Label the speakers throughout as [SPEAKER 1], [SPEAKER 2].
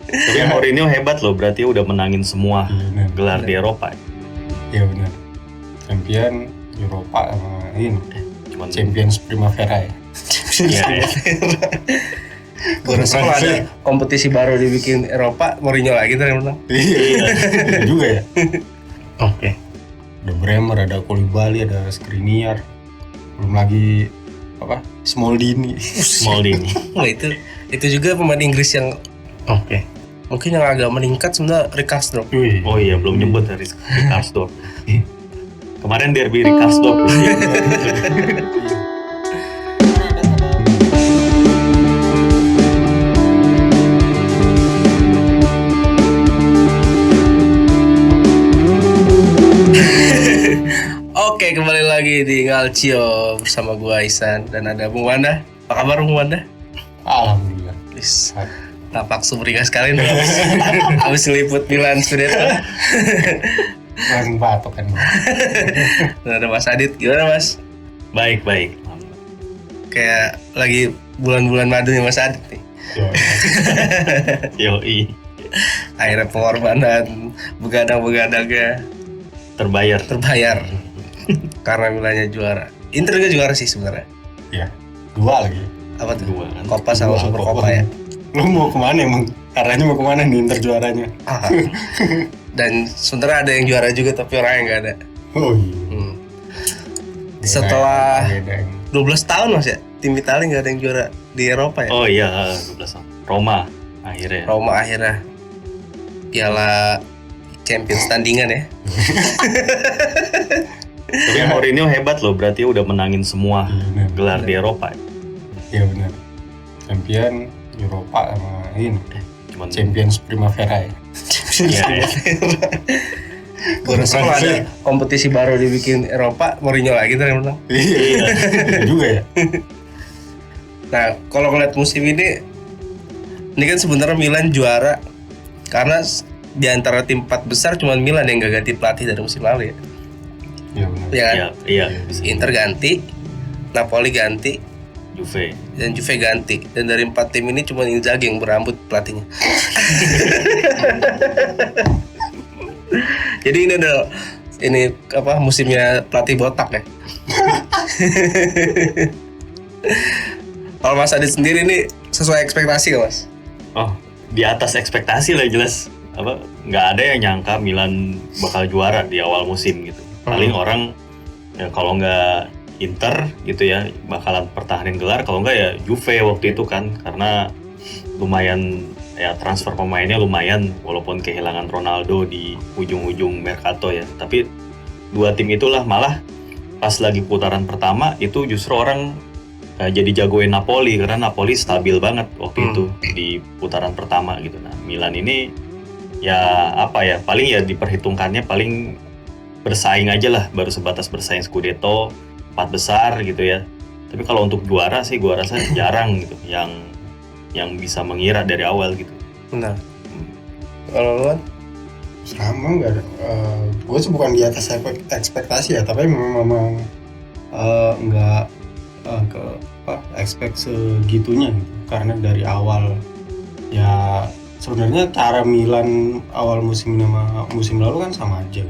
[SPEAKER 1] Tapi Mourinho hebat loh, berarti udah menangin semua gelar di Eropa.
[SPEAKER 2] Iya benar. Champion Eropa sama ini.
[SPEAKER 1] Cuman
[SPEAKER 2] Champions Primavera ya.
[SPEAKER 1] iya, ya.
[SPEAKER 3] Gue rasa kalau ada kompetisi baru dibikin Eropa, Mourinho lagi ntar yang menang.
[SPEAKER 2] Iya, itu juga ya.
[SPEAKER 3] Oke.
[SPEAKER 2] Ada Bremer, ada Koulibaly, ada Skriniar. Belum lagi apa? Smoldini.
[SPEAKER 1] Mourinho.
[SPEAKER 3] Wah itu juga pemain Inggris yang oke. Mungkin yang agak meningkat sebenarnya Rickarsdorp.
[SPEAKER 2] Wih.
[SPEAKER 1] Oh iya, belum nyebut dari Rickarsdorp. Kemarin derby Rickarsdorp.
[SPEAKER 3] Oke, kembali lagi di Ngalcio bersama gua Isan dan ada Bung Wanda. Apa kabar Bung Wanda?
[SPEAKER 2] Alhamdulillah.
[SPEAKER 3] Tampak sumringah sekali nih habis liput Milan Scudetto.
[SPEAKER 2] Langsung batuk kan.
[SPEAKER 3] Dan ada Mas Adit, gimana Mas?
[SPEAKER 1] Baik.
[SPEAKER 3] Kayak lagi bulan-bulan madunya Mas Adit nih.
[SPEAKER 1] Yoi.
[SPEAKER 3] Akhirnya pengorbanan begadang-begadangnya
[SPEAKER 1] Terbayar.
[SPEAKER 3] karena Milannya juara. Inter juga juara sih sebenarnya.
[SPEAKER 2] Iya. Dua lagi.
[SPEAKER 3] Apa tuh?
[SPEAKER 1] Dua kan?
[SPEAKER 3] Copa sama Super Copa ya.
[SPEAKER 2] Lu mau kemana emang? Arahnya mau kemana nih Inter juaranya?
[SPEAKER 3] Ah. Dan sebenarnya ada yang juara juga tapi orangnya nggak ada.
[SPEAKER 2] Oh iya.
[SPEAKER 3] Setelah
[SPEAKER 2] Beda.
[SPEAKER 3] 12 tahun Mas ya, tim Italia nggak ada yang juara di Eropa ya.
[SPEAKER 1] Oh iya, 12 tahun. Roma akhirnya.
[SPEAKER 3] Roma akhirnya Piala Champions tandingan ya.
[SPEAKER 1] Tapi Mourinho hebat loh, berarti udah menangin semua gelar di Eropa.
[SPEAKER 2] Iya benar. Champion Eropa sama ini.
[SPEAKER 1] Cuman
[SPEAKER 2] Champions Primavera ya.
[SPEAKER 1] iya, ya.
[SPEAKER 3] Gue rasa kalau ada kompetisi baru dibikin Eropa, Mourinho lagi ntar yang menang.
[SPEAKER 2] Iya. Itu juga ya.
[SPEAKER 3] Nah, kalau ngeliat musim ini kan sebenarnya Milan juara karena di antara tim 4 besar cuma Milan yang gak ganti pelatih dari musim lalu ya.
[SPEAKER 2] Iya benar.
[SPEAKER 3] Ya kan?
[SPEAKER 1] Iya.
[SPEAKER 3] Inter ganti, Napoli ganti,
[SPEAKER 1] Juve.
[SPEAKER 3] dan Juve ganti. Dan dari 4 tim ini cuma Inzaghi yang berambut pelatihnya. Jadi ini musimnya pelatih botak ya. Kalau Mas Adit sendiri ini sesuai ekspektasi gak Mas?
[SPEAKER 1] Oh, di atas ekspektasi lah jelas. Nggak ada yang nyangka Milan bakal juara di awal musim gitu. Paling orang ya kalau nggak Inter gitu ya bakalan pertahanin gelar, kalau nggak ya Juve waktu itu kan, karena lumayan ya transfer pemainnya lumayan walaupun kehilangan Ronaldo di ujung-ujung Mercato ya. Tapi dua tim itulah malah pas lagi putaran pertama itu justru orang jadi jagoin Napoli karena Napoli stabil banget waktu itu di putaran pertama gitu. Nah, Milan ini ya paling ya diperhitungkannya paling bersaing aja lah, baru sebatas bersaing Scudetto 4 besar gitu ya. Tapi kalau untuk juara sih gua rasa jarang gitu yang bisa mengira dari awal gitu.
[SPEAKER 3] Benar. Kalau lu kan?
[SPEAKER 2] Sama nggak ada. Gue sih bukan di atas ekspektasi ya, tapi memang nggak expect segitunya gitu. Karena dari awal ya sebenarnya cara Milan awal musim sama musim lalu kan sama aja.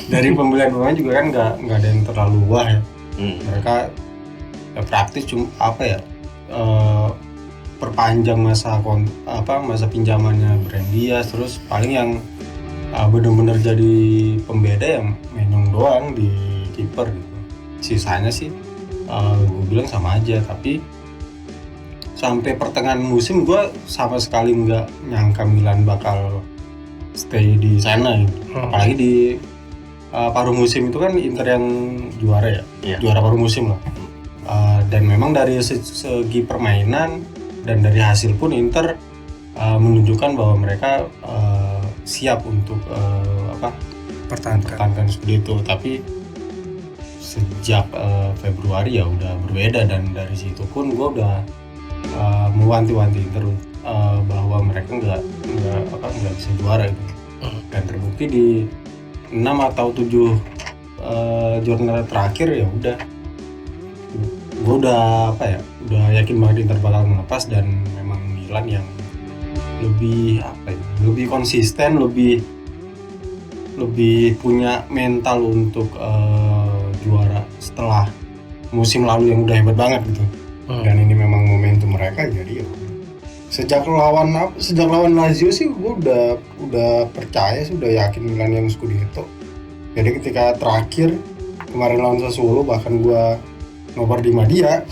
[SPEAKER 2] Dari pembelian pemain juga kan nggak ada yang terlalu wah ya. Mereka ya praktis cuma perpanjang masa pinjamannya Brand Diaz, terus paling yang benar-benar jadi pembeda yang Menyong doang di kiper gitu. Sisanya sih gue bilang sama aja, tapi sampai pertengahan musim gue sama sekali nggak nyangka Milan bakal stay di sana gitu. Apalagi di paruh musim itu kan Inter yang juara ya, juara paruh musim lah. Dan memang dari segi permainan dan dari hasil pun Inter menunjukkan bahwa mereka siap untuk pertahankan Scudetto. Tapi sejak Februari ya udah berbeda, dan dari situ pun gue udah mewanti-wanti Inter bahwa mereka nggak bisa juara gitu. Dan terbukti di 6 atau 7 jurnal terakhir ya udah gue udah yakin banget Inter bakal melepas, dan memang Milan yang lebih lebih konsisten, lebih punya mental untuk juara setelah musim lalu yang udah hebat banget gitu. Dan ini memang momentum mereka, jadi ya sejak lawan Lazio sih gue udah percaya sih, udah yakin Milan yang Scudetto. Jadi ketika terakhir kemarin lawan Sassuolo bahkan gue nobar di Madia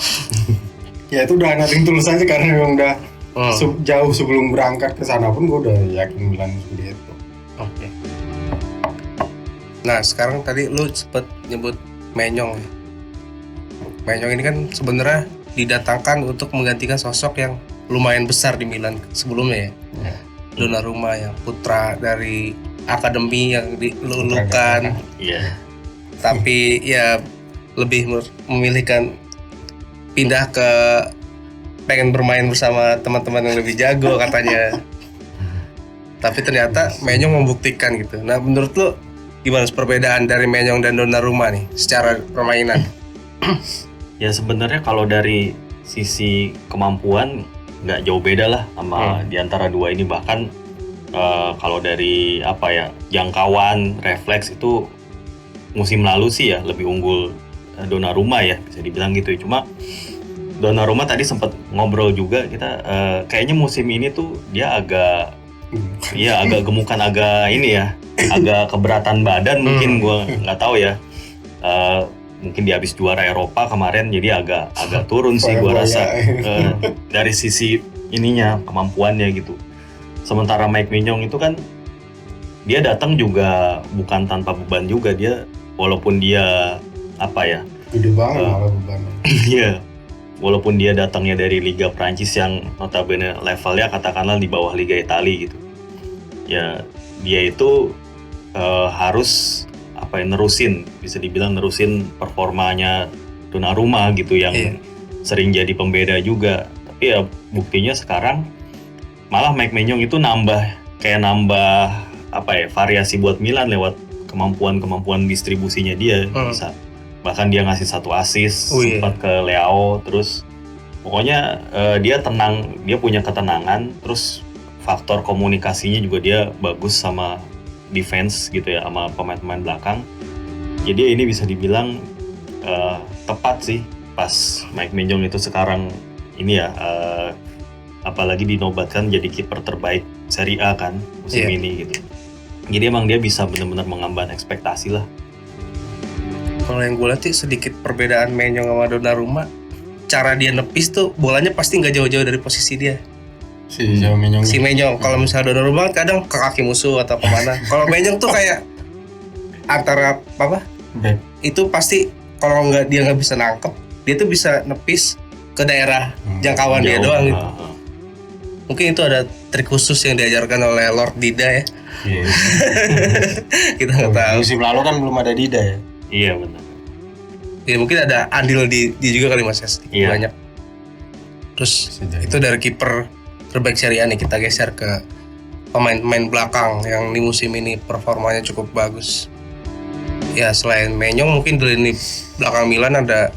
[SPEAKER 2] ya itu udah nothing tulus aja karena memang udah jauh sebelum berangkat ke sana pun gue udah yakin Milan Scudetto.
[SPEAKER 3] Oke. Nah sekarang tadi lu sempet nyebut Maignan ya. Maignan ini kan sebenarnya didatangkan untuk menggantikan sosok yang lumayan besar di Milan sebelumnya ya. Donnarumma yang putra dari akademi yang dilulukan.
[SPEAKER 1] Iya.
[SPEAKER 3] Tapi ya lebih memilihkan pindah ke pengen bermain bersama teman-teman yang lebih jago katanya. Tapi ternyata Maignan membuktikan gitu. Nah menurut lu gimana perbedaan dari Maignan dan Donnarumma nih secara permainan?
[SPEAKER 1] Ya sebenarnya kalau dari sisi kemampuan nggak jauh beda lah sama di antara dua ini, bahkan kalau dari jangkauan refleks itu musim lalu sih ya lebih unggul Donnarumma ya, bisa dibilang gitu. Cuma Donnarumma tadi sempat ngobrol juga kita, kayaknya musim ini tuh dia agak gemukan, agak keberatan badan mungkin, gua nggak tahu ya. Mungkin dia habis juara Eropa kemarin jadi agak turun sih gua rasa dari sisi ininya, kemampuannya gitu. Sementara Mike Maignan itu kan dia datang juga bukan tanpa beban juga, dia walaupun dia
[SPEAKER 2] gede banget malah bebannya.
[SPEAKER 1] Iya. Walaupun dia datangnya dari Liga Prancis yang notabene levelnya katakanlah di bawah Liga Italia gitu. Ya dia itu harus nerusin performanya Donnarumma gitu yang sering jadi pembeda juga. Tapi ya buktinya sekarang malah Mike Maignan itu nambah variasi buat Milan lewat kemampuan distribusinya dia. Bisa bahkan dia ngasih 1 assist sempat ke Leao, terus pokoknya dia tenang, dia punya ketenangan, terus faktor komunikasinya juga dia bagus sama defense gitu ya, sama pemain-pemain belakang. Jadi ini bisa dibilang tepat sih pas Mike Maignan itu sekarang ini ya, apalagi dinobatkan jadi kiper terbaik Serie A kan musim ini gitu. Jadi emang dia bisa benar-benar mengemban ekspektasi lah.
[SPEAKER 3] Kalau yang gue lihat sih sedikit perbedaan Maignan sama Donnarumma, cara dia nepis tuh bolanya pasti nggak jauh-jauh dari posisi dia. Si Maignan. Kalau misalnya Donnarumma kadang ke kaki musuh atau kemana. Kalau Maignan tuh kayak antara
[SPEAKER 2] back.
[SPEAKER 3] Itu pasti kalau dia nggak bisa nangkep, dia tuh bisa nepis ke daerah jangkauan dia doang gitu. Mungkin itu ada trik khusus yang diajarkan oleh Lord Dida ya. Kita nggak tahu.
[SPEAKER 2] Musim lalu kan belum ada Dida ya.
[SPEAKER 1] Iya benar.
[SPEAKER 3] Ya mungkin ada andil di juga kali Mas ya, banyak. Terus itu dari kiper terbaik Serie A nih, kita geser ke pemain-pemain belakang yang di musim ini performanya cukup bagus. Ya selain Maignan mungkin di lini belakang Milan ada,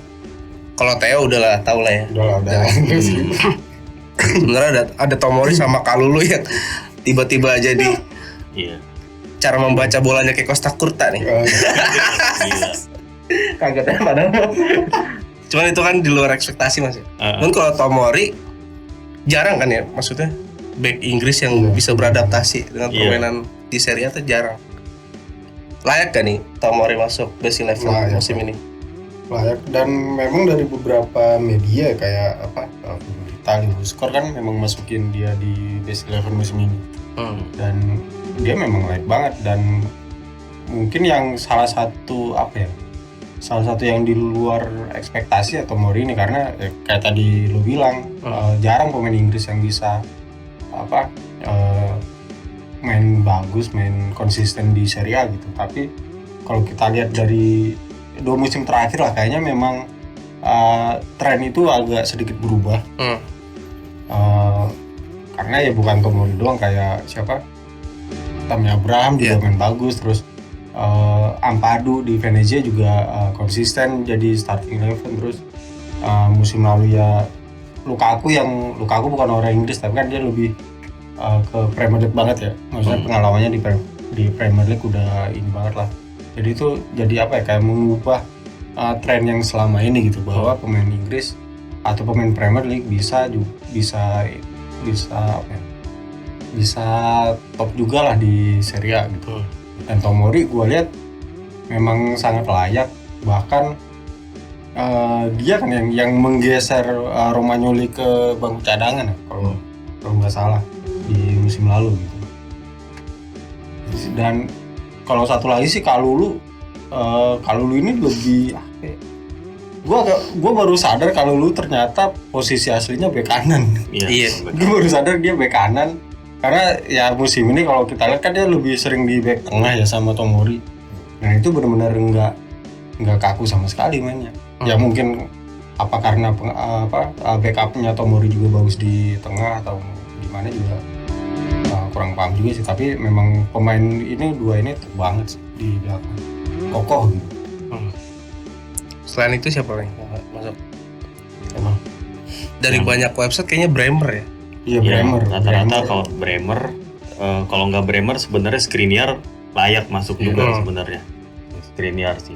[SPEAKER 3] kalau Theo udahlah tahu lah ya.
[SPEAKER 2] Udah.
[SPEAKER 3] Sebenarnya ada Tomori sama Kalulu yang tiba-tiba jadi cara membaca bolanya kayak Costa Curta nih.
[SPEAKER 1] Gila.
[SPEAKER 3] Kagetnya padahal. Cuman itu kan di luar ekspektasi Mas ya. Cuman kalau Tomori jarang kan ya, maksudnya back Inggris yang bisa beradaptasi dengan permainan di Serie A itu jarang. Layak gak nih Tomori masuk best 11 musim ini?
[SPEAKER 2] Layak, dan memang dari beberapa media kayak Italia Skor kan memang masukin dia di best 11 musim ini. Dan dia memang layak banget, dan mungkin yang salah satu yang di luar ekspektasi atau Tomori ini karena kayak tadi lo bilang jarang pemain Inggris yang bisa main bagus, main konsisten di Serie A gitu. Tapi kalau kita lihat dari 2 musim terakhir lah, kayaknya memang tren itu agak sedikit berubah. Karena ya bukan Tomori doang, kayak Tammy Abraham juga main bagus, terus Ampadu di Venezia juga konsisten jadi starting 11, terus musim lalu ya Lukaku bukan orang Inggris tapi kan dia lebih ke Premier League banget ya. Maksudnya pengalamannya di Premier League udah ini banget lah. Jadi itu jadi apa ya, kayak mengubah tren yang selama ini gitu, bahwa pemain Inggris atau pemain Premier League bisa apa ya, bisa top juga lah di Serie A gitu. Dan Tomori gue lihat memang sangat layak, bahkan dia kan yang menggeser Romagnoli ke bangku cadangan ya, kalau nggak salah di musim lalu gitu. Dan kalau satu lagi sih Kalulu ini lebih gue baru sadar Kalulu ternyata posisi aslinya bek kanan.
[SPEAKER 3] Iya.
[SPEAKER 2] Gue baru sadar dia bek kanan karena ya musim ini kalau kita lihat kan dia lebih sering di bek tengah ya sama Tomori. Nah itu benar-benar nggak kaku sama sekali mainnya. Ya mungkin apa karena backupnya Tomori juga bagus di tengah atau gimana juga kurang paham juga sih, tapi memang pemain dua ini top banget sih di belakang, kokoh gitu.
[SPEAKER 3] Selain itu siapa lagi masuk?
[SPEAKER 2] Emang
[SPEAKER 3] Dari banyak website kayaknya Bremer ya.
[SPEAKER 2] Iya Bremer.
[SPEAKER 1] Rata-rata kalau Bremer, kalau nggak Bremer sebenarnya Skriniar layak masuk juga sebenarnya. Skriniar sih.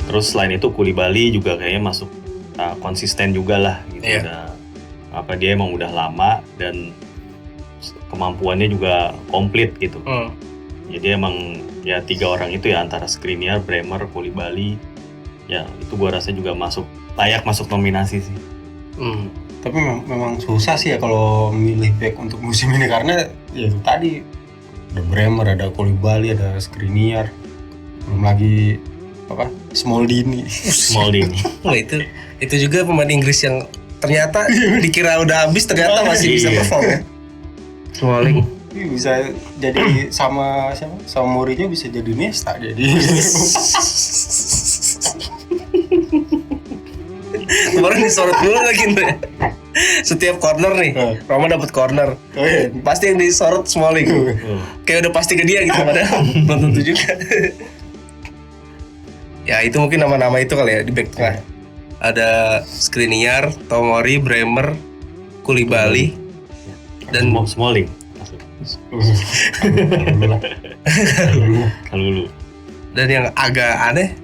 [SPEAKER 1] Terus selain itu Koulibaly juga kayaknya masuk, konsisten juga lah gitu. Dia emang udah lama dan kemampuannya juga komplit gitu. Jadi emang ya 3 orang itu ya, antara Skriniar, Bremer, Koulibaly, ya itu gua rasa juga layak masuk nominasi sih.
[SPEAKER 2] Tapi memang susah sih ya kalau milih back untuk musim ini, karena ya itu tadi ada Bremer, ada Koulibaly, ada Skriniar, belum lagi Smoldini.
[SPEAKER 3] Wah itu juga pemain Inggris yang ternyata dikira udah habis, ternyata masih bisa perform ya. Smalling
[SPEAKER 2] bisa jadi sama Mourinho, bisa jadi Nesta jadi.
[SPEAKER 3] Kemarin disorot dulu lagi nih. Setiap corner nih, Roma dapat corner, pasti yang disorot Smalling. Kayak udah pasti ke dia gitu, padahal belum tentu juga. Ya itu mungkin nama-nama itu kali ya di back tengah. Ada Skriniar, Tomori, Bremer, Koulibaly, dan
[SPEAKER 1] Smalling. Kalulu.
[SPEAKER 3] Dan yang agak aneh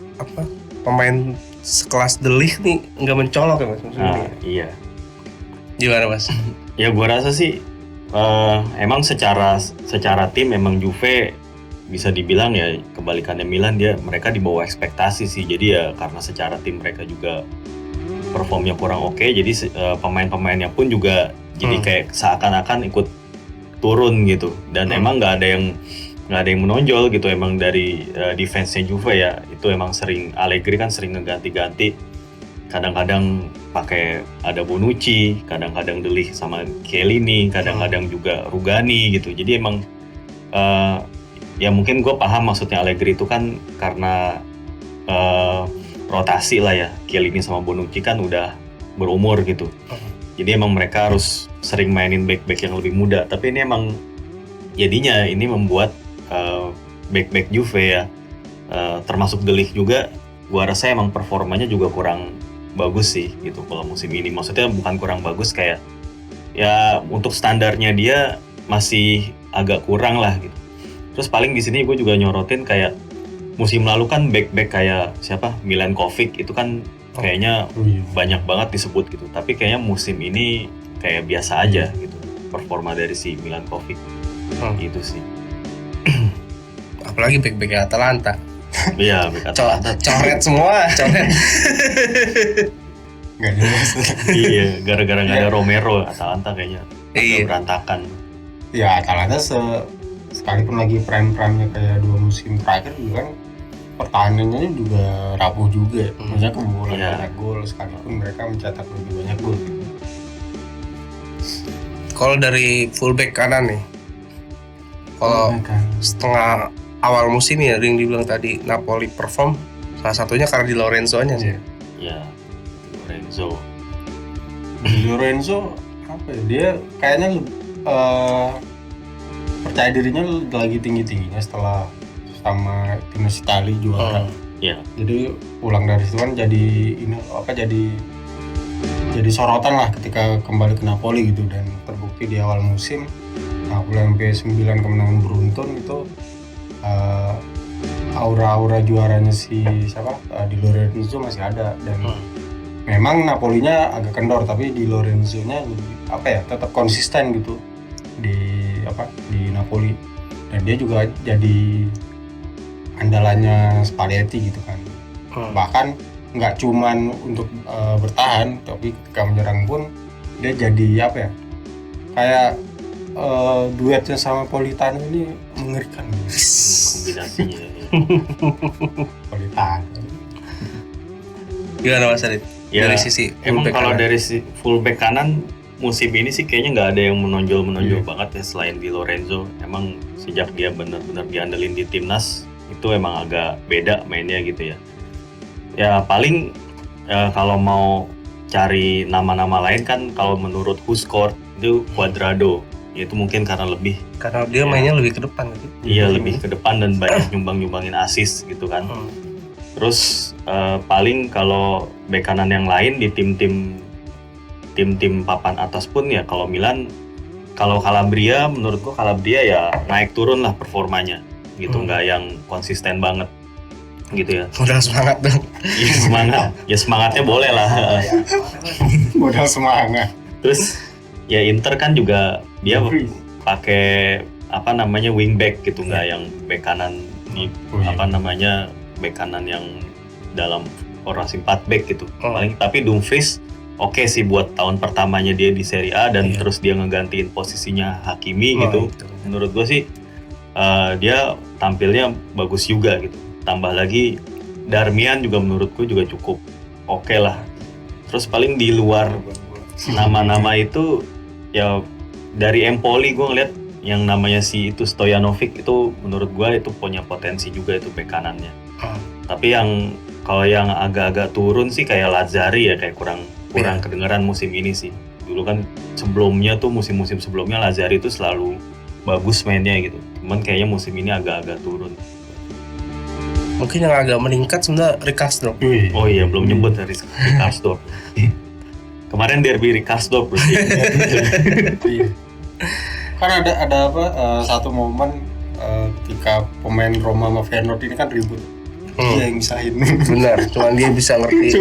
[SPEAKER 3] pemain sekelas De Ligt nih nggak mencolok ya Mas?
[SPEAKER 1] Iya.
[SPEAKER 3] Gimana Mas?
[SPEAKER 1] Ya gua rasa sih emang secara tim emang Juve bisa dibilang ya kebalikannya Milan, mereka di bawah ekspektasi sih. Jadi ya karena secara tim mereka juga performnya kurang oke, jadi pemain-pemainnya pun juga jadi kayak seakan-akan ikut turun gitu. Dan emang nggak ada yang menonjol gitu emang dari defense-nya Juve ya. Itu emang sering Allegri kan sering ngeganti-ganti, kadang-kadang pakai ada Bonucci, kadang-kadang De Ligt sama Chiellini, kadang-kadang juga Rugani gitu. Jadi emang ya mungkin gue paham maksudnya Allegri itu kan karena rotasi lah ya. Chiellini sama Bonucci kan udah berumur gitu. Jadi emang mereka harus sering mainin back-back yang lebih muda. Tapi ini emang jadinya ini membuat back-back Juve ya, termasuk De Ligt juga, gua rasa emang performanya juga kurang bagus sih gitu kalau musim ini. Maksudnya bukan kurang bagus, kayak ya untuk standarnya dia masih agak kurang lah gitu. Terus paling di sini gue juga nyorotin kayak musim lalu kan back-back kayak Milankovic itu kan kayaknya banyak banget disebut gitu. Tapi kayaknya musim ini kayak biasa aja gitu performa dari si Milankovic. Gitu sih.
[SPEAKER 3] Apalagi back-backnya Atalanta.
[SPEAKER 1] Iya, back Atalanta.
[SPEAKER 3] Coret semua, coret.
[SPEAKER 2] Gak jelas.
[SPEAKER 1] Iya, gara-gara nggak ada Romero, Atalanta kayaknya berantakan.
[SPEAKER 2] Ya Atalanta sekalipun lagi prime-nya kayak 2 musim terakhir juga kan pertahanannya juga rapuh juga. Maksudnya kebobolan banyak gol, sekalipun mereka mencetak lebih banyak gol gitu.
[SPEAKER 3] Kalau dari fullback kanan nih, kalau setengah awal musim ya yang dibilang tadi Napoli perform, salah satunya karena di Lorenzo-nya sih.
[SPEAKER 1] Iya, Lorenzo.
[SPEAKER 2] Lorenzo apa ya? Dia kayaknya percaya dirinya lagi tinggi-tingginya setelah sama timnas Italia juara.
[SPEAKER 1] Iya.
[SPEAKER 2] Jadi pulang dari situ kan jadi jadi sorotan lah ketika kembali ke Napoli gitu, dan terbukti di awal musim Napoli sampai 9 kemenangan beruntun itu aura-aura juaranya si Di Lorenzo masih ada, dan memang Napolinya agak kendor, tapi Di Lorenzo-nya lebih tetap konsisten gitu di Napoli, dan dia juga jadi andalannya Spalletti gitu kan. Bahkan nggak cuman untuk bertahan, tapi ketika menyerang pun dia jadi kayak duetnya sama Politano ini mengerikan.
[SPEAKER 1] Kombinasinya.
[SPEAKER 2] Politano.
[SPEAKER 3] Gimana Mas Adit?
[SPEAKER 1] Ya,
[SPEAKER 3] dari sisi
[SPEAKER 1] emang kalau
[SPEAKER 3] kanan.
[SPEAKER 1] dari fullback kanan musim ini sih kayaknya nggak ada yang menonjol banget ya selain Di Lorenzo. Emang sejak dia benar-benar diandelin di timnas itu emang agak beda mainnya gitu ya. Ya paling kalau mau cari nama-nama lain kan, kalau menurut WhoScored itu Cuadrado. Itu mungkin karena
[SPEAKER 3] dia mainnya lebih ke depan gitu.
[SPEAKER 1] Iya, lebih ke depan dan banyak nyumbangin assist gitu kan. Terus paling kalau bek kanan yang lain di tim-tim papan atas pun ya, kalau Milan, kalau Calabria, menurut gua Calabria ya naik turun lah performanya gitu, nggak yang konsisten banget gitu ya.
[SPEAKER 3] Modal semangat dong.
[SPEAKER 1] Iya, semangat. Ya semangatnya boleh lah.
[SPEAKER 2] Modal semangat.
[SPEAKER 1] Terus ya Inter kan juga dia pakai wingback gitu, nggak yang bek kanan bek kanan yang dalam formasi 4 back gitu. Paling tapi Dumfries oke sih buat tahun pertamanya dia di Serie A, dan terus dia ngegantiin posisinya Hakimi gitu. Menurut gue sih dia tampilnya bagus juga gitu. Tambah lagi Darmian juga menurutku juga cukup oke lah. Terus paling di luar nama-nama itu ya dari Empoli gue ngeliat yang namanya si itu Stojanovic itu, menurut gue itu punya potensi juga itu bek kanannya. Tapi kalau yang agak-agak turun sih kayak Lazzari ya, kayak kurang kedengeran musim ini sih. Dulu kan sebelumnya tuh musim-musim sebelumnya Lazzari itu selalu bagus mainnya gitu. Cuman kayaknya musim ini agak-agak turun.
[SPEAKER 3] Mungkin yang agak meningkat sebenarnya Rickarsdorp.
[SPEAKER 1] Oh iya, belum nyebut dari Rickarsdorp. Kemarin derby Rickarsdorp berarti.
[SPEAKER 2] Kan ada satu momen ketika pemain Roma sama Feyenoord ini kan ribut. Dia yang misahin.
[SPEAKER 3] Benar, cuman dia bisa ngerti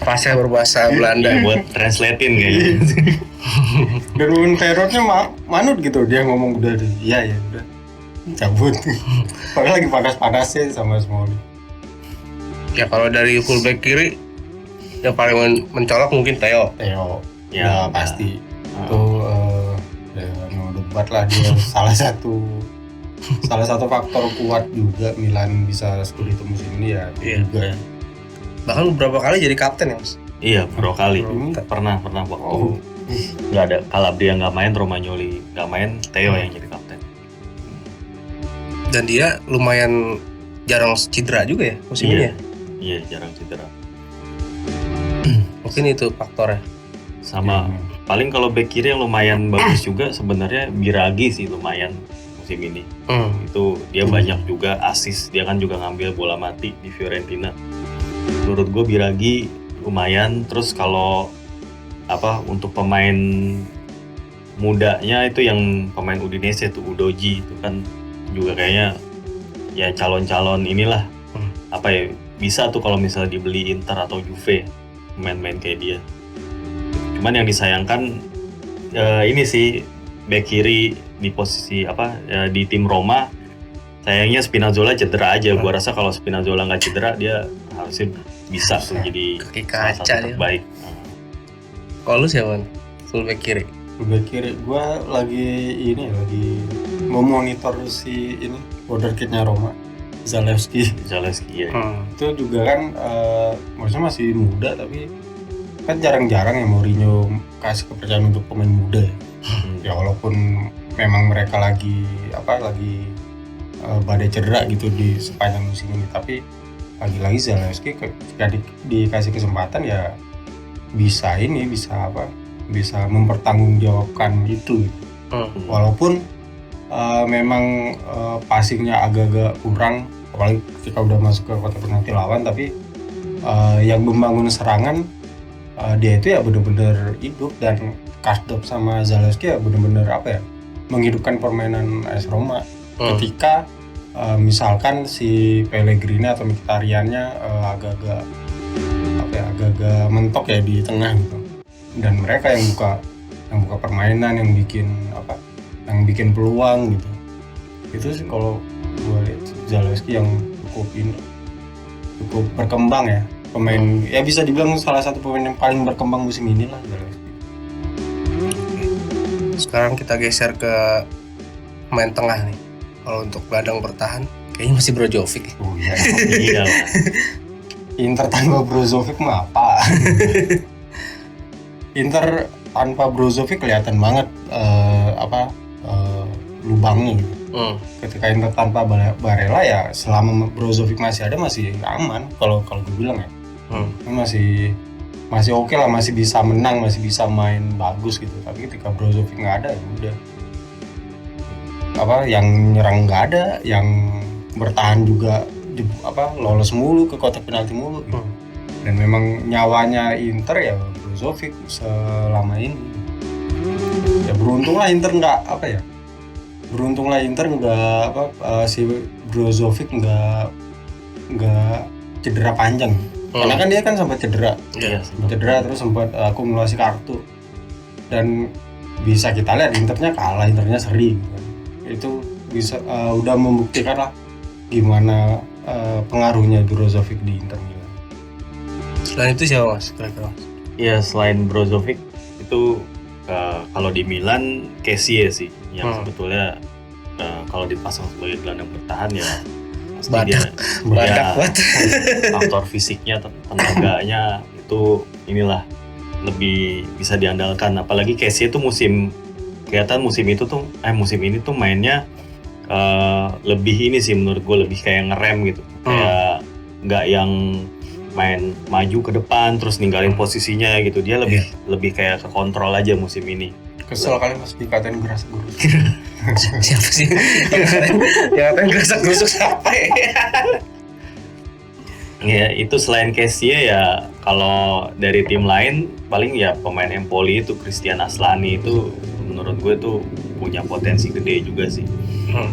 [SPEAKER 3] pasnya berbahasa Belanda
[SPEAKER 1] buat translatein kayaknya.
[SPEAKER 2] Dan pemain Feyenoordnya manut gitu, dia ngomong udah iya ya udah cabut. Padahal lagi panas-panasnya sama Smolny.
[SPEAKER 3] Ya kalau dari fullback kiri yang paling mencolok mungkin Theo.
[SPEAKER 2] Ya pasti. Itu no debat lah, dia salah satu faktor kuat juga Milan bisa Scudetto musim ini ya. Juga.
[SPEAKER 3] Bahkan beberapa kali jadi kapten ya Mas.
[SPEAKER 1] Iya, beberapa kali. Pernah waktu nggak ada Calabria nggak main, Romagnoli nggak main, Theo yang jadi kapten.
[SPEAKER 3] Dan dia lumayan jarang cedera juga ya musim ini ya.
[SPEAKER 1] Iya, jarang cedera.
[SPEAKER 3] Mungkin itu faktornya.
[SPEAKER 1] Sama paling kalau bek kiri yang lumayan bagus juga sebenarnya Biragi sih, lumayan musim ini. Itu dia banyak juga assist, dia kan juga ngambil bola mati di Fiorentina. Menurut gue Biragi lumayan. Terus kalau untuk pemain mudanya itu yang pemain Udinese itu Udoji itu kan juga kayaknya ya calon-calon inilah bisa tuh kalau misalnya dibeli Inter atau Juve, main-main kayak dia. Cuman yang disayangkan ini sih bek kiri di posisi di tim Roma, sayangnya Spinazzola cedera aja. Gua rasa kalau Spinazzola nggak cedera dia harusnya bisa tuh jadi salah satu terbaik.
[SPEAKER 3] Kalau lu siapa? Fullback kiri.
[SPEAKER 2] Fullback kiri gua lagi memonitor si ini wonderkidnya Roma, Zalewski
[SPEAKER 1] ya.
[SPEAKER 2] Itu juga kan maksudnya masih muda, tapi kan jarang-jarang ya Mourinho kasih kepercayaan untuk pemain muda ya. Ya walaupun memang mereka lagi badai cedera gitu di sepanjang musim ini, tapi lagi-lagi Zalewski ketika dikasih kesempatan ya bisa mempertanggungjawabkan itu gitu. Walaupun memang passingnya agak-agak kurang, apalagi ketika udah masuk ke kotak penalti lawan, tapi yang membangun serangan dia itu ya benar-benar hidup, dan Karsdorp sama Zalewski ya benar-benar apa ya, menghidupkan permainan AS Roma. Ketika misalkan si Pellegrini atau Mkhitaryannya agak-agak mentok ya di tengah gitu, dan mereka yang buka permainan, yang bikin peluang gitu. Itu sih kalau gue lihat Zalewski yang cukup berkembang ya, pemain ya bisa dibilang salah satu pemain yang paling berkembang musim ini lah Zalewski.
[SPEAKER 3] Sekarang kita geser ke pemain tengah nih. Kalau untuk gelandang bertahan kayaknya masih Brozovic.
[SPEAKER 2] Oh iya.
[SPEAKER 1] Iya.
[SPEAKER 2] Inter tanpa Brozovic mah apa? Inter tanpa Brozovic kelihatan banget lubangnya gitu. Ketika Inter tanpa Barella ya, selama Brozovic masih ada masih aman kalau gue bilang ya. Masih oke lah, masih bisa menang, masih bisa main bagus gitu. Tapi ketika Brozovic nggak ada ya udah. Yang nyerang nggak ada, yang bertahan juga lolos mulu ke kotak penalti mulu gitu. Dan memang nyawanya Inter ya Brozovic selama ini. Ya beruntunglah Inter si Brozovic nggak cedera panjang. Karena kan dia kan sempat cedera. Cedera terus sempat akumulasi kartu. Dan bisa kita lihat Internya seri gitu. Itu bisa udah membuktikan lah gimana pengaruhnya Brozovic di Inter Milan.
[SPEAKER 3] Selain itu siapa mas? Kira-kira mas?
[SPEAKER 1] Ya selain Brozovic itu kalau di Milan Kessie sih yang sebetulnya kalau dipasang sebagai gelandang bertahan ya pasti
[SPEAKER 3] badak.
[SPEAKER 1] Faktor fisiknya, tenaganya itu inilah lebih bisa diandalkan. Apalagi Kessie itu musim ini tuh mainnya lebih ini sih menurut gue, lebih kayak ngerem gitu, kayak nggak yang main maju ke depan terus ninggalin posisinya gitu. Dia lebih kayak ke kontrol aja musim ini.
[SPEAKER 2] Kesel kali mas dikatain gerasak gerusuk.
[SPEAKER 3] Siapa sih yang ngatain gerasak gerusuk siapa ya?
[SPEAKER 1] Ya itu selain Kessie ya, kalau dari tim lain paling ya pemain Empoli itu Christian Aslani itu menurut gue tuh punya potensi gede juga sih.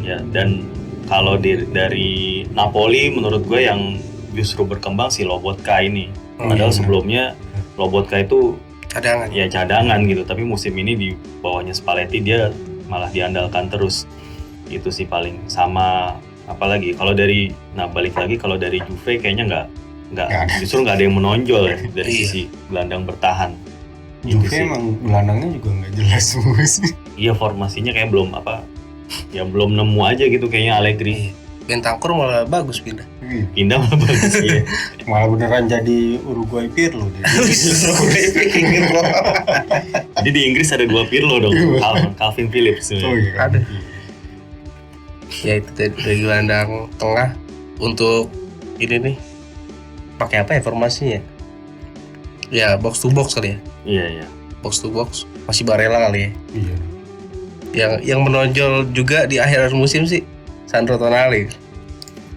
[SPEAKER 1] Ya, dan kalau dari Napoli menurut gue yang justru berkembang si Lobotka ini. Padahal sebelumnya Lobotka itu cadangan gitu, tapi musim ini di bawahnya Spalletti dia malah diandalkan terus. Itu sih paling. Sama apalagi kalau dari Juve kayaknya justru nggak ada yang menonjol ya dari sisi gelandang bertahan.
[SPEAKER 2] Juve emang gelandangnya juga nggak jelas semua sih.
[SPEAKER 1] Iya, formasinya kayak belum nemu aja gitu kayaknya Allegri.
[SPEAKER 3] Bentancur malah bagus pindah
[SPEAKER 1] malah bagus ya.
[SPEAKER 2] Malah beneran jadi Uruguay Pirlo deh.
[SPEAKER 1] Jadi di Inggris ada 2 Pirlo dong, Calvin Phillips.
[SPEAKER 2] Oh iya.
[SPEAKER 3] Ada. Ya itu dari gelandang tengah. Untuk ini nih pakai apa ya formasinya? Ya box to box kali ya.
[SPEAKER 1] Iya.
[SPEAKER 3] Box to box masih Barella kali ya.
[SPEAKER 2] Iya.
[SPEAKER 3] Yang menonjol juga di akhir musim sih Sandro Tonali.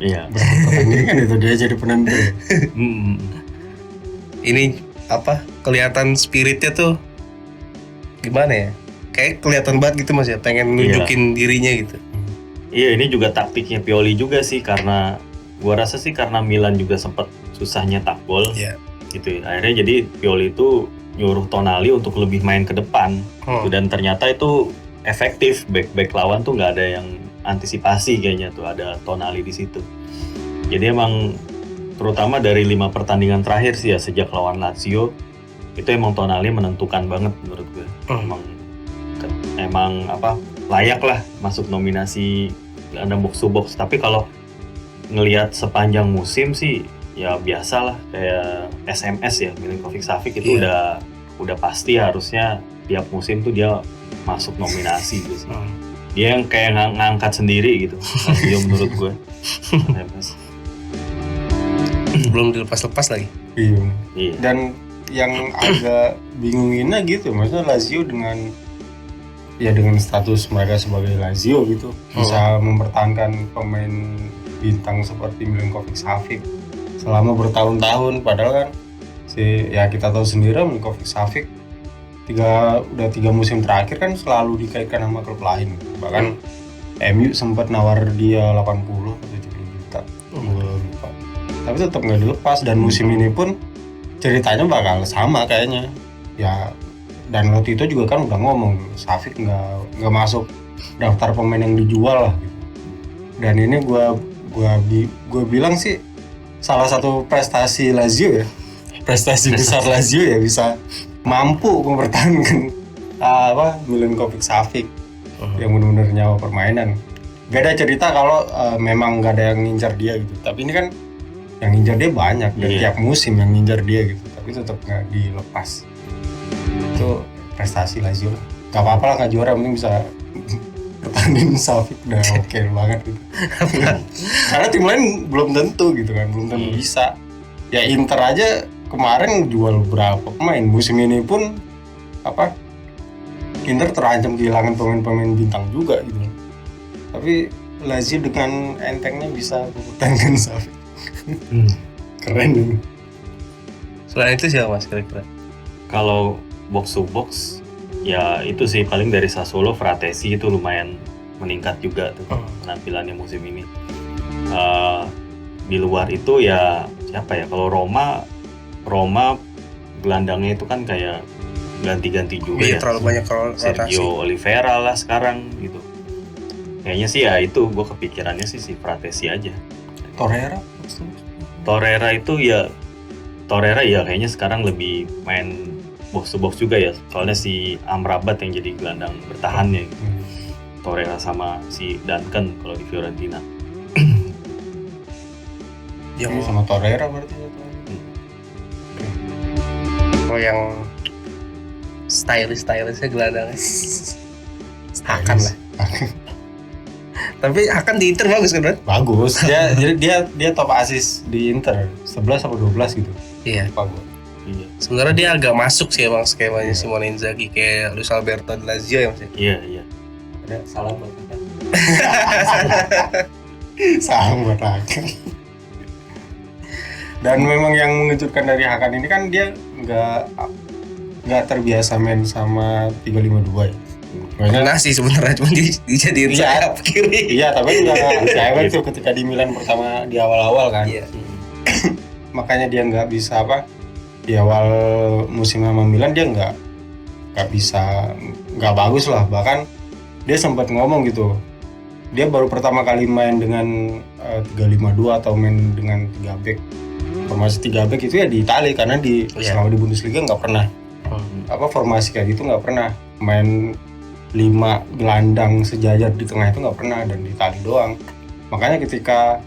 [SPEAKER 1] Iya.
[SPEAKER 2] Pertandingan itu dia jadi penentu.
[SPEAKER 3] Ini kelihatan spiritnya tuh gimana ya? Kayak kelihatan banget gitu mas ya, pengen nunjukin dirinya gitu.
[SPEAKER 1] Iya, ini juga taktiknya Pioli juga sih, karena gua rasa sih karena Milan juga sempat susah nyetak gol.
[SPEAKER 3] Iya.
[SPEAKER 1] Gitu. Akhirnya jadi Pioli itu nyuruh Tonali untuk lebih main ke depan. Dan ternyata itu efektif. Back lawan tuh nggak ada yang antisipasi kayaknya tuh, ada Tonali di situ. Jadi emang terutama dari 5 pertandingan terakhir sih ya sejak lawan Lazio itu emang Tonali menentukan banget menurut gue. Emang layak lah masuk nominasi gelandang box to box. Tapi kalau ngelihat sepanjang musim sih ya biasalah kayak SMS ya, Milinkovic-Savic itu udah pasti harusnya tiap musim tuh dia masuk nominasi gitu sih. Dia yang kayak ngangkat sendiri gitu. Dia menurut gue.
[SPEAKER 3] Belum dilepas-lepas lagi.
[SPEAKER 2] Iya. Dan yang agak bingunginnya gitu, maksudnya Lazio dengan status mereka sebagai Lazio gitu bisa mempertahankan pemain bintang seperti Milinkovic-Savic selama bertahun-tahun, padahal kan Ya kita tahu sendiri Milinkovic Savic udah 3 musim terakhir kan selalu dikaitkan sama klub lain. Bahkan MU sempat nawar dia 80 atau 70 juta. Gue lupa. Tapi tetap nggak dilepas, dan musim ini pun ceritanya bakal sama kayaknya. Ya, dan waktu itu juga kan udah ngomong Savic nggak masuk daftar pemain yang dijual lah gitu. Dan ini gue bilang sih salah satu prestasi Lazio ya, prestasi besar Lazio ya, bisa mampu mempertahankan Milinkovic Savic yang benar-benar nyawa permainan. Gak ada cerita kalau memang gak ada yang ngincar dia gitu, tapi ini kan yang ngincar dia banyak dan tiap musim yang ngincar dia gitu, tapi tetap nggak dilepas. Itu prestasi Lazio. Gak apa-apa lah nggak juara, yang penting bisa pertanding Savic udah oke banget gitu. Karena tim lain belum tentu gitu kan, belum tentu bisa. Ya Inter aja kemarin jual berapa pemain, musim ini pun Inter terancam kehilangan pemain-pemain bintang juga gitu. Tapi Lazio dengan entengnya bisa mempertahankan Savic. Keren ini.
[SPEAKER 3] Selain itu siapa Mas kira-kira?
[SPEAKER 1] Kalau box to box ya itu sih paling dari Sassuolo, Fratesi itu lumayan meningkat juga tuh penampilannya musim ini. Di luar itu ya siapa ya, kalau Roma gelandangnya itu kan kayak ganti-ganti juga ya.
[SPEAKER 3] Terlalu banyak rotasi.
[SPEAKER 1] Sergio Oliveira lah sekarang gitu. Kayaknya sih ya itu gue kepikirannya sih si Fratesi aja. Torreira ya kayaknya sekarang lebih main box to box juga ya, soalnya si Amrabat yang jadi gelandang bertahannya gitu. Torreira sama si Duncan kalau di Fiorentina.
[SPEAKER 2] Yang sama Torreira berarti ya.
[SPEAKER 3] Oh yang stylishnya gelandangnya Hakan lah. Tapi Hakan di Inter bagus kan, Bro?
[SPEAKER 2] Bagus. Dia top assist di Inter 11 atau 12 gitu.
[SPEAKER 3] Iya.
[SPEAKER 1] Iya.
[SPEAKER 3] Sebenarnya dia agak masuk sih emang skemanya Simone Inzaghi kayak Luis Alberto di Lazio ya Mas.
[SPEAKER 1] Iya.
[SPEAKER 2] Ada salam buat Hakan. Salam buat Hakan. Dan memang yang mengejutkan dari Hakan ini kan dia nggak terbiasa main sama 352 ya.
[SPEAKER 3] Pernah sih sebenarnya, cuma dijadiin sayap kiri.
[SPEAKER 2] Iya, tapi nggak cewek tuh ketika di Milan pertama di awal-awal kan.
[SPEAKER 3] Iya.
[SPEAKER 2] Makanya dia nggak bisa di awal musim sama Milan dia nggak bagus lah. Bahkan dia sempat ngomong gitu, dia baru pertama kali main dengan 352 atau main dengan 3 back. Formasi 3 back itu ya di Italia, karena selama di Bundesliga nggak pernah formasi kayak gitu, nggak pernah main 5 gelandang sejajar di tengah itu nggak pernah, dan di Italia doang. Makanya ketika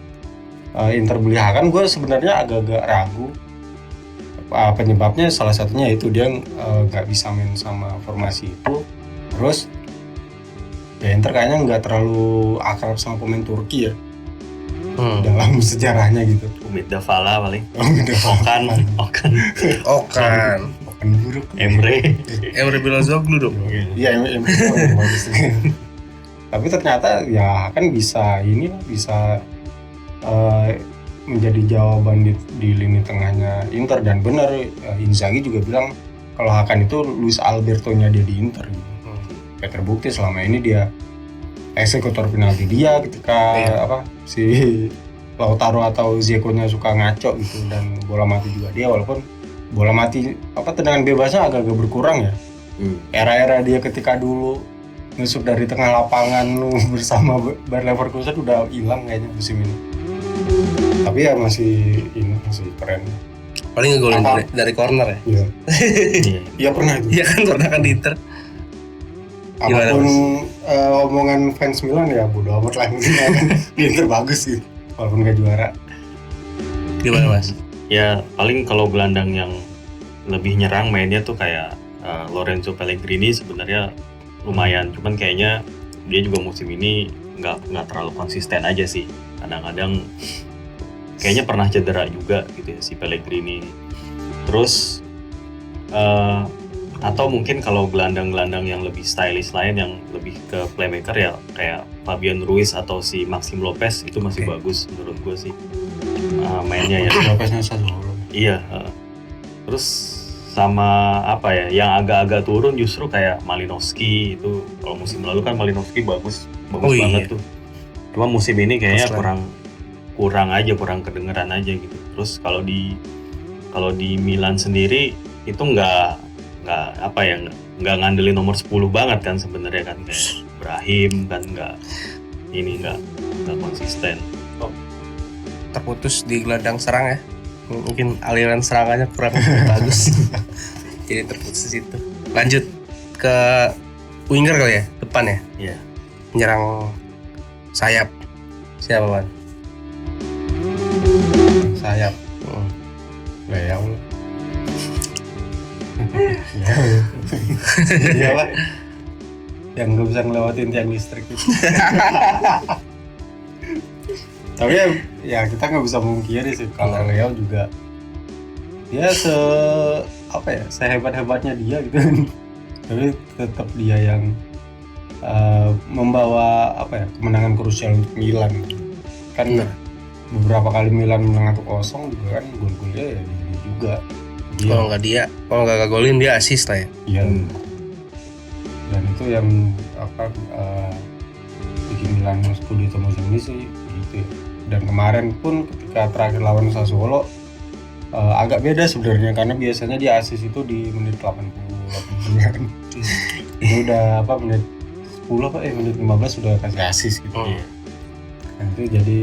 [SPEAKER 2] Inter beli Hakan, gue sebenarnya agak-agak ragu. Penyebabnya salah satunya itu dia nggak bisa main sama formasi itu. Terus ya Inter kayaknya nggak terlalu akrab sama pemain Turki ya dalam sejarahnya gitu.
[SPEAKER 1] Umid Davala paling.
[SPEAKER 3] Okan
[SPEAKER 2] buruk.
[SPEAKER 1] Emre
[SPEAKER 3] Belözoğlu dong.
[SPEAKER 2] Iya, Emre bagus. Tapi ternyata ya kan bisa menjadi jawaban di lini tengahnya Inter, dan benar Inzaghi juga bilang kalau Hakan itu Luis Alberto-nya dia di Inter gitu. Kayak terbukti selama ini dia eksekutor penalti dia ketika si Lautaro atau Dzeko-nya suka ngaco gitu, dan bola mati juga dia, walaupun bola mati tendangan bebasnya agak-agak berkurang ya. Era-era dia ketika dulu nusuk dari tengah lapangan bersama Bayer Leverkusen udah hilang kayaknya musim ini. Tapi ya masih keren.
[SPEAKER 3] Paling ngegolin dari corner ya.
[SPEAKER 2] Iya. Iya pernah itu.
[SPEAKER 3] Iya kan, pernah kan di Inter.
[SPEAKER 2] Apapun omongan fans Milan ya bodo amat lah, di Inter bagus gitu walaupun gak juara.
[SPEAKER 3] Gimana Mas?
[SPEAKER 1] Ya paling kalau gelandang yang lebih nyerang mainnya tuh kayak Lorenzo Pellegrini sebenarnya lumayan, cuman kayaknya dia juga musim ini nggak terlalu konsisten aja sih. Kadang-kadang kayaknya pernah cedera juga gitu ya si Pellegrini. Terus atau mungkin kalau gelandang-gelandang yang lebih stylish lain yang lebih ke playmaker ya kayak Fabian Ruiz atau si Maxim Lopez itu masih bagus menurut gue sih mainnya ya.
[SPEAKER 2] Lopeznya Sassuolo.
[SPEAKER 1] Iya. Terus sama apa ya, yang agak-agak turun justru kayak Malinowski itu. Kalau musim lalu kan Malinowski bagus banget tuh. Cuma musim ini kayaknya kurang kedengeran aja gitu. Terus kalau di Milan sendiri itu nggak apa ya, nggak ngandelin nomor 10 banget kan sebenarnya kan, kayak Brahim kan nggak konsisten.
[SPEAKER 3] Terputus di gelandang serang ya, mungkin aliran serangannya kurang bagus, jadi terputus di situ. Lanjut ke winger kali ya, depan ya.
[SPEAKER 1] Iya.
[SPEAKER 3] Menyerang sayap siapa, Wan?
[SPEAKER 2] Sayap Leao. Iya Pak, yang nggak bisa ngelewatin tiang listrik itu. Tapi ya kita nggak bisa mungkiri sih kalau Leo juga dia sehebat-hebatnya dia gitu kan. Tapi tetap dia yang membawa kemenangan krusial untuk Milan kan. Beberapa kali Milan menang 1-0 juga kan, gol-golnya ya dia juga.
[SPEAKER 3] Kalau nggak golin dia assist lah ya.
[SPEAKER 2] Iya. Dan itu yang bikin Milan Scudetto musim ini sih gitu ya. Dan kemarin pun ketika terakhir lawan Sassuolo agak beda sebenarnya, karena biasanya dia assist itu di menit 80 kan. Ini udah menit 10 menit 15 sudah kasih assist gitu. Dan itu jadi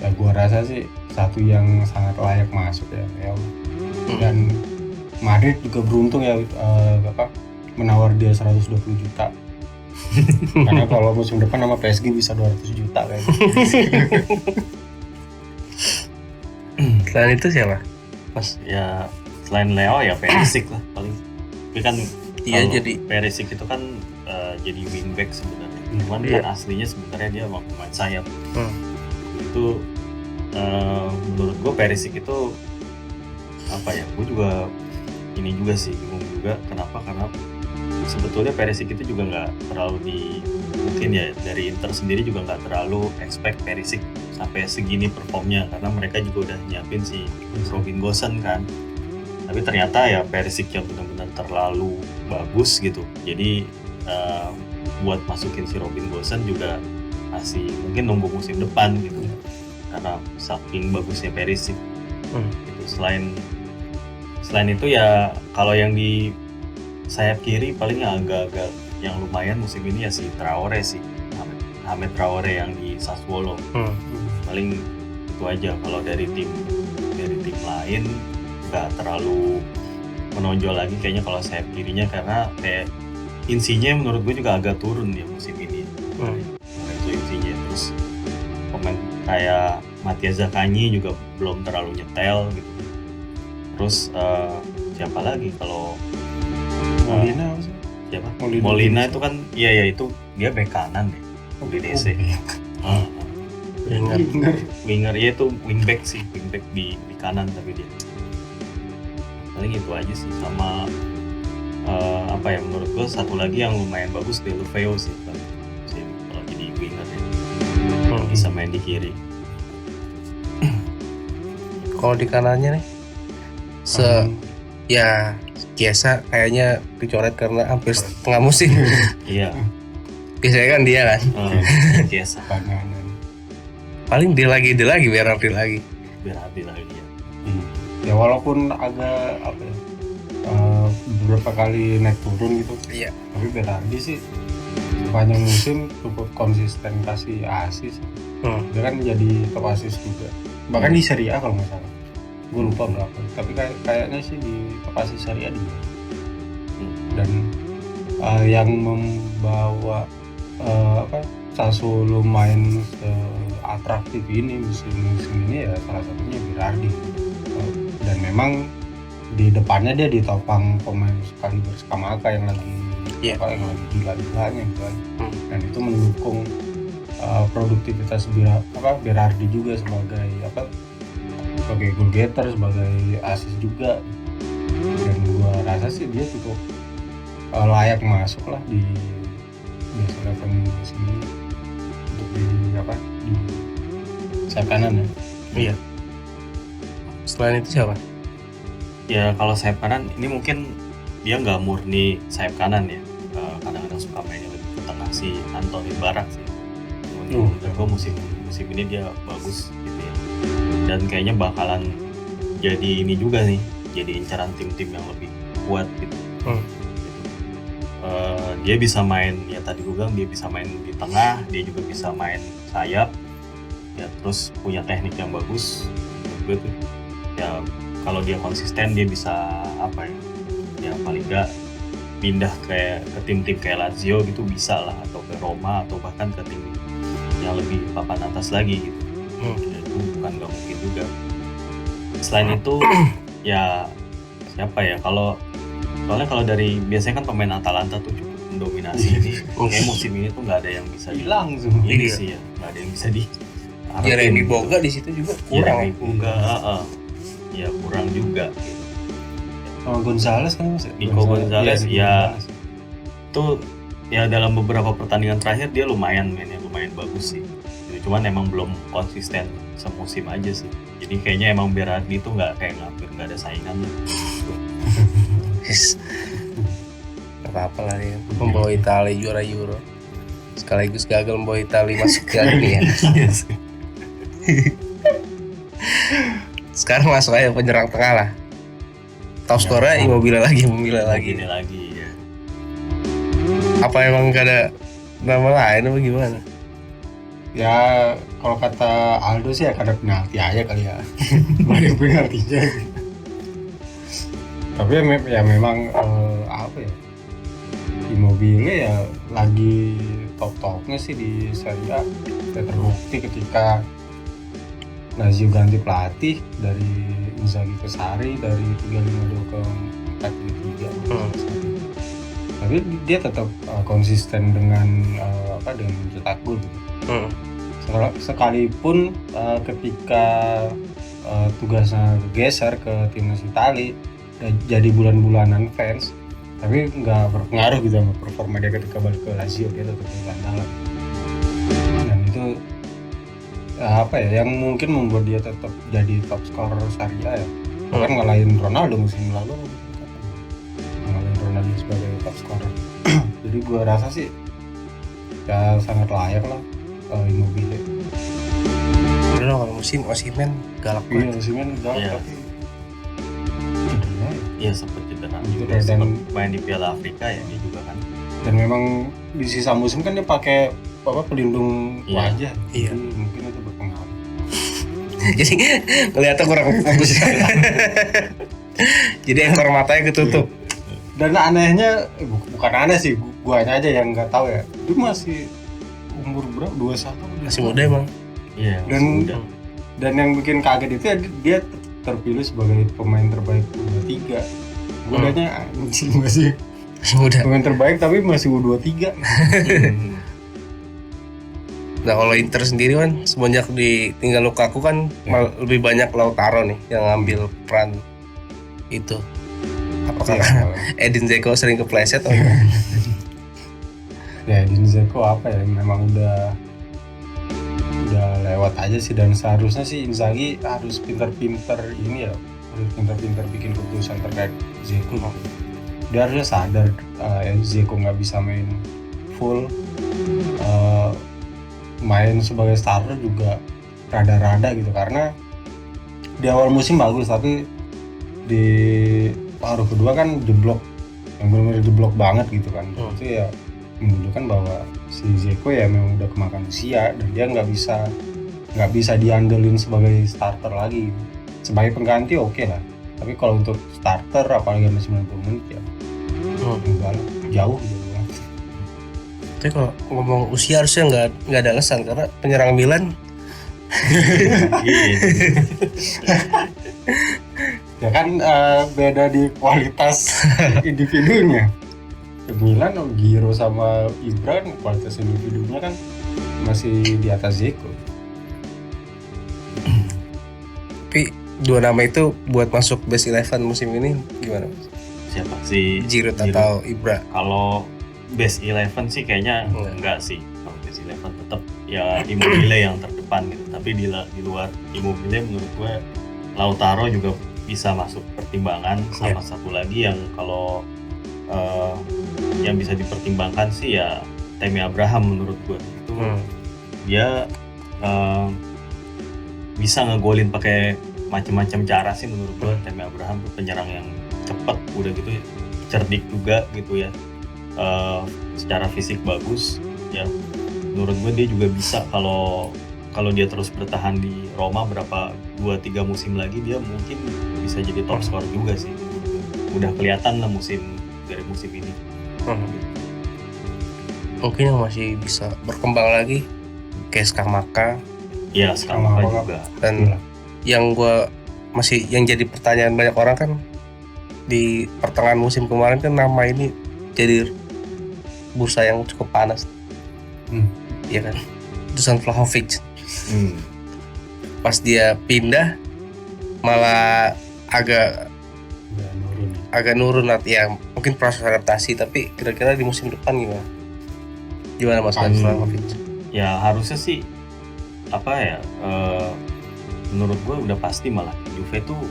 [SPEAKER 2] ya gua rasa sih satu yang sangat layak masuk ya Leo. Dan Madrid juga beruntung ya menawar dia 120 juta. Karena kalau musim depan sama PSG bisa 200 juta kan.
[SPEAKER 3] Selain itu siapa?
[SPEAKER 1] Pas ya selain Leo ya Perisic lah paling. Tapi kan jadi Perisic itu kan jadi wingback sebenarnya. Cuman kan aslinya sebenarnya dia mau pemain sayap. Itu menurut gue Perisic itu gue juga ini juga sih bingung juga kenapa, karena sebetulnya Perisic itu juga nggak terlalu mungkin ya dari Inter sendiri juga nggak terlalu expect Perisic sampai segini performnya, karena mereka juga udah nyiapin si Robin Gosens kan. Tapi ternyata ya Perisic yang benar-benar terlalu bagus gitu, jadi buat masukin si Robin Gosens juga masih mungkin nunggu musim depan gitu, karena saking bagusnya Perisic. Gitu. Selain itu ya kalau yang di sayap kiri paling agak-agak yang lumayan musim ini ya si Traore sih, Hamed Traore yang di Sassuolo. Paling itu aja. Kalau dari tim lain nggak terlalu menonjol lagi kayaknya kalau sayap kirinya, karena kayak Insigne menurut gue juga agak turun ya musim ini. Itu Insigne, terus pemain kayak Matthias Zaccagni juga belum terlalu nyetel gitu. Terus siapa lagi kalau
[SPEAKER 2] Molina sih?
[SPEAKER 1] Siapa? Molina itu kan iya itu dia bek kanan deh. Udinese. Winger ya itu wingback sih, wingback di kanan tapi dia. Paling itu aja sih, sama menurut gue satu lagi yang lumayan bagus Deulofeu sih kalau jadi winger ya. Bisa main di kiri.
[SPEAKER 3] Kalau di kanannya nih ya Chiesa kayaknya dicoret karena hampir setengah musim.
[SPEAKER 1] Iya.
[SPEAKER 3] Biasanya kan dia kan.
[SPEAKER 1] Chiesa.
[SPEAKER 3] Paling dia lagi Berardi lagi
[SPEAKER 1] ya.
[SPEAKER 2] Ya walaupun agak beberapa kali naik turun gitu.
[SPEAKER 3] Iya.
[SPEAKER 2] Tapi Berardi sih sepanjang musim cukup konsisten kasih assist. Dia kan jadi top assist juga. Bahkan di Serie A kalau nggak salah. Gue lupa berapa. Tapi kayaknya sih di top assist Serie A dia. Dan yang membawa Sassuolo main atraktif ini musim ini ya salah satunya Berardi. Dan memang di depannya dia ditopang pemain sekaliber Scamacca yang lagi gila-gilanya gitu kan. Dan itu mendukung produktivitas Berardi juga sebagai goal getter, sebagai assist juga. Dan gua rasa sih dia cukup layak masuk lah di best 11 musim ini untuk di sayap kanan ya.
[SPEAKER 3] Iya. Selain itu siapa?
[SPEAKER 1] Ya kalau sayap kanan ini mungkin dia nggak murni sayap kanan ya. Kadang-kadang suka mainnya lebih ke tengah si Anthony Barak sih. Menurut gue musim ini dia bagus gitu ya. Dan kayaknya bakalan jadi ini juga nih, jadi incaran tim-tim yang lebih kuat gitu. Dia bisa main ya tadi gue bilang dia bisa main di tengah, dia juga bisa main sayap. Ya terus punya teknik yang bagus. Menurut gue tuh ya kalau dia konsisten dia bisa apa ya paling nggak pindah ke tim-tim kayak Lazio gitu bisa lah, atau ke Roma, atau bahkan ke tim yang lebih papan atas lagi gitu. Itu bukan nggak mungkin juga. Selain itu ya siapa ya, soalnya kalau dari biasanya kan pemain Atalanta tuh cukup mendominasi ini. Kayak musim ini tuh nggak ada yang bisa
[SPEAKER 2] hilang semua.
[SPEAKER 1] Ini sih ya nggak ada yang bisa di
[SPEAKER 3] Jeremy Boga di situ juga kurang.
[SPEAKER 1] Jeremy Boga, ya kurang juga gitu.
[SPEAKER 2] Sama Gonzales kan Mas?
[SPEAKER 1] Nico Gonzales ya tuh ya dalam beberapa pertandingan terakhir dia lumayan bagus sih. Cuman emang belum konsisten semusim aja sih. Jadi kayaknya emang Berardi itu nggak ada saingan lah.
[SPEAKER 3] Gak apa-apa lah dia membawa Italia juara Euro, sekaligus gagal membawa Italia masuk ke dunia. Sekarang masuk aja penyerang tengah lah. Top skornya Immobile lagi.
[SPEAKER 1] Ini lagi ya.
[SPEAKER 3] Apa emang gak ada nama lain apa gimana?
[SPEAKER 2] Ya kalau kata Aldo sih ya karena penalti aja kali ya. Banyak penaltinya. Tapi ya memang apa ya, Immobile ya lagi top-topnya sih di Serie A. Ya terbukti ketika Lazio ganti pelatih dari Inzaghi ke Sarri, dari 352 ke 433. Tapi dia tetap konsisten dengan dengan mencetak gol gitu. Sekalipun ketika tugasnya geser ke timnas Italia jadi bulan-bulanan fans, tapi nggak berpengaruh gitu sama performa dia ketika balik ke Lazio. Dia tetap andalan. Dan itu yang mungkin membuat dia tetap jadi top scorer Serie A ya. Bahkan ngalahin Ronaldo musim lalu, ngalahin Ronaldo sebagai top scorer. Jadi gua rasa sih ya sangat layak lah Immobile.
[SPEAKER 3] Udah kalau Osimhen galak banget.
[SPEAKER 2] Iya, Osimhen galak tapi
[SPEAKER 1] Iya sempet cedera juga, sempet main di Piala Afrika ya dia juga kan.
[SPEAKER 2] Dan memang di sisa musim kan dia pakai pelindung wajah.
[SPEAKER 3] Iya.
[SPEAKER 2] Jadi mungkin itu berpengaruh.
[SPEAKER 3] Jadi kelihatan kurang fokus. Jadi ekor matanya ketutup.
[SPEAKER 2] Dan anehnya bukan aneh sih, guanya aja yang nggak tahu ya. Dia masih umur berapa? 21.
[SPEAKER 3] Masih muda emang.
[SPEAKER 1] Iya.
[SPEAKER 2] Dan yang bikin kaget itu ya dia terpilih sebagai pemain terbaik U23. Gue kayaknya masih
[SPEAKER 3] muda.
[SPEAKER 2] Pemain terbaik tapi masih U23.
[SPEAKER 3] Nah kalau Inter sendiri kan semenjak ditinggal Lukaku kan lebih banyak Lautaro nih yang ngambil peran itu. Apakah Edin Dzeko sering kepleset atau gimana?
[SPEAKER 2] Ya Edin Dzeko memang udah lewat aja sih, dan seharusnya sih Inzaghi harus pintar-pintar bikin keputusan terkait Dzeko. Dia harusnya sadar Dzeko nggak bisa main full, main sebagai starter juga rada-rada gitu, karena di awal musim bagus tapi di paruh kedua kan jeblok, yang benar-benar jeblok banget gitu kan. Itu ya menunjukkan bahwa si Dzeko ya memang udah kemakan usia dan dia nggak bisa diandelin sebagai starter lagi. Sebagai pengganti oke lah, tapi kalau untuk starter apalagi masih 90 menit ya enggak lah, jauh gitu.
[SPEAKER 3] Tapi kalau ngomong usia harusnya nggak ada alasan, karena penyerang Milan
[SPEAKER 2] ya kan beda di kualitas individunya. Milan, Giro sama Ibra kualitas individunya kan masih di atas Dzeko.
[SPEAKER 3] Tapi dua nama itu buat masuk best 11 musim ini gimana?
[SPEAKER 1] Siapa sih?
[SPEAKER 3] Giroud atau Ibra?
[SPEAKER 1] Kalau best 11 sih kayaknya enggak sih. Kalau best 11 tetap ya Immobile yang terdepan gitu. Tapi di luar Immobile menurut gue Lautaro juga bisa masuk pertimbangan. Sama satu lagi yang kalau yang bisa dipertimbangkan sih ya Tammy Abraham menurut gue itu dia bisa ngegolin pakai macam-macam cara sih menurut gue. Tammy Abraham tuh penyerang yang cepat, udah gitu cerdik juga gitu ya, secara fisik bagus ya. Menurut gue dia juga bisa kalau dia terus bertahan di Roma berapa 2-3 musim lagi, dia mungkin bisa jadi top scorer juga sih. Udah kelihatan lah dari musim ini.
[SPEAKER 3] Mungkin yang masih bisa berkembang lagi kayak Skamaka.
[SPEAKER 1] Iya, Skamaka juga.
[SPEAKER 3] Dan yang jadi pertanyaan banyak orang kan di pertengahan musim kemarin kan, nama ini jadi bursa yang cukup panas. Iya kan? Dusan Vlahovic. Pas dia pindah malah agak nurun ya, mungkin proses adaptasi. Tapi kira-kira di musim depan gimana Mas Vlahovic?
[SPEAKER 1] Ya harusnya sih menurut gue udah pasti, malah Juve tuh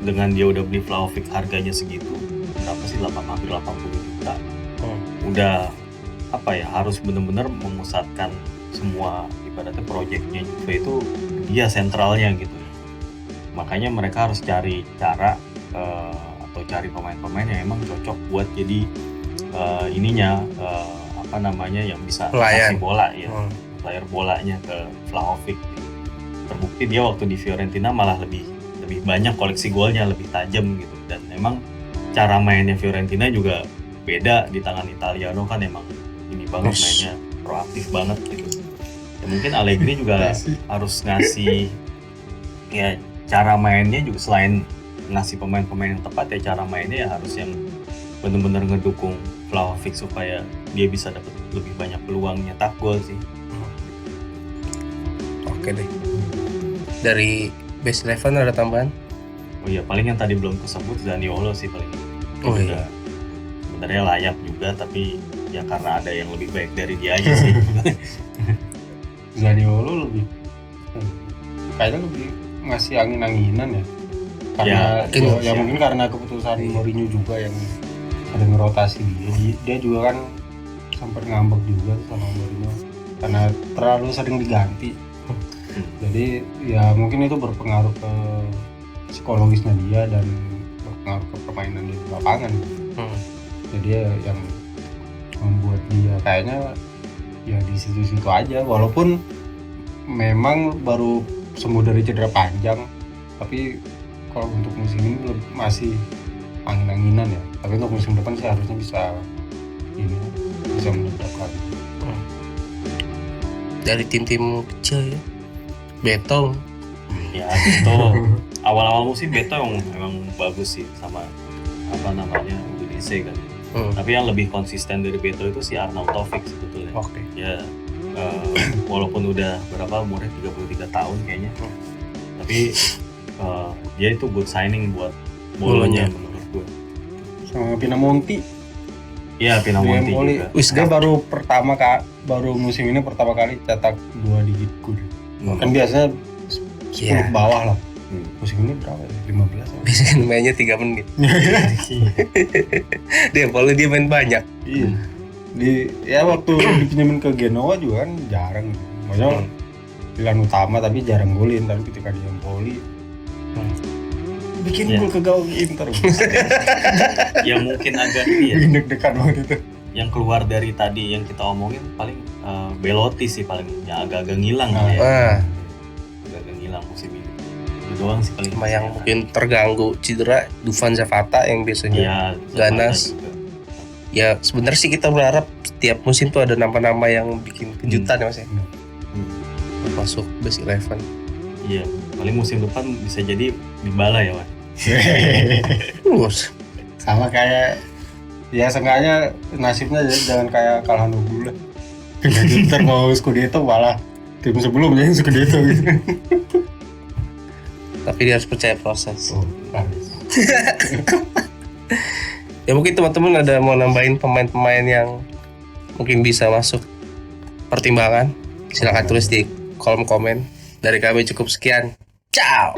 [SPEAKER 1] dengan dia udah beli Vlahovic harganya segitu, berapa sih, hampir 80 juta. Udah harus benar-benar memusatkan semua ibaratnya proyeknya Juve itu dia sentralnya gitu. Makanya mereka harus cari cara atau cari pemain-pemain yang emang cocok buat jadi yang bisa kasih bola ya, player bolanya ke Vlahovic. Terbukti dia waktu di Fiorentina malah lebih banyak koleksi golnya, lebih tajam gitu. Dan memang cara mainnya Fiorentina juga beda di tangan Italiano kan, emang ini banget mainnya, proaktif banget gitu. Ya mungkin Allegri juga harus ngasih ya cara mainnya juga, selain ngasih pemain-pemain yang tepat ya, cara mainnya ya harus yang benar-benar ngedukung Vlahovic supaya dia bisa dapat lebih banyak peluang nyetak gol sih.
[SPEAKER 3] Oke deh. Dari base 11 ada tambahan?
[SPEAKER 1] Oh iya, paling yang tadi belum kesebut Zaniolo sih paling.
[SPEAKER 3] Iya.
[SPEAKER 1] Sebenarnya layak juga, tapi ya karena ada yang lebih baik dari dia aja sih.
[SPEAKER 2] Zaniolo kayaknya lebih ngasih angin-anginan ya. Karena mungkin karena keputusan Mourinho juga yang ada ngerotasi dia juga kan sempat ngambek juga sama Mourinho karena terlalu sering diganti. Jadi ya mungkin itu berpengaruh ke psikologisnya dia dan berpengaruh ke permainan di lapangan. Jadi yang membuat dia kayaknya ya di situ-situ aja, walaupun memang baru sembuh dari cedera panjang, tapi kalau untuk musim ini masih angin-anginan ya. Tapi untuk musim depan sih harusnya bisa mendapatkan.
[SPEAKER 3] Dari tim-tim kecil ya, Beto.
[SPEAKER 1] Ya Beto awal-awal musim Beto memang bagus sih sama Udinese kan. Tapi yang lebih konsisten dari Beto itu si Arnautovic sebetulnya. Ya walaupun udah umurnya 33 tahun kayaknya. Tapi dia itu good signing buat Bologna menurut gue.
[SPEAKER 2] Sama Pinamonti.
[SPEAKER 1] Iya, Pinamonti juga.
[SPEAKER 2] Dia baru musim ini pertama kali cetak 2 digit gol. Kan biasanya 10 bawah lah. Musim ini berapa ya? 15.
[SPEAKER 3] Biasanya mainnya 3 menit. Dia main banyak.
[SPEAKER 2] Iya. Waktu dipinjemin ke Genoa juga kan jarang gitu. Maksudnya pilihan utama tapi jarang golin, tapi ketika di Empoli bikin gol ke gawang Inter.
[SPEAKER 1] Ya mungkin agak
[SPEAKER 2] deg-degan banget itu.
[SPEAKER 1] Yang keluar dari tadi yang kita omongin paling Belotti sih paling yang agak-agak ngilang agak ngilang musim ini. Itu doang sih paling.
[SPEAKER 3] Sama yang mungkin terganggu cedera Dufan Zapata yang biasanya ganas. Ya sebenarnya sih kita berharap setiap musim tuh ada nama-nama yang bikin kejutan ya Mas ya. Masuk base 11.
[SPEAKER 1] Iya, paling musim depan bisa jadi Dybala ya Mas.
[SPEAKER 2] Sama kayak ya seenggaknya nasibnya jangan kayak Calhanoglu lah. Inter mau Scudetto malah tim sebelumnya yang Scudetto gitu.
[SPEAKER 3] Tapi dia harus percaya proses. Ya mungkin teman-teman ada mau nambahin pemain-pemain yang mungkin bisa masuk pertimbangan, silakan tulis di kolom komen. Dari kami cukup sekian. Ciao.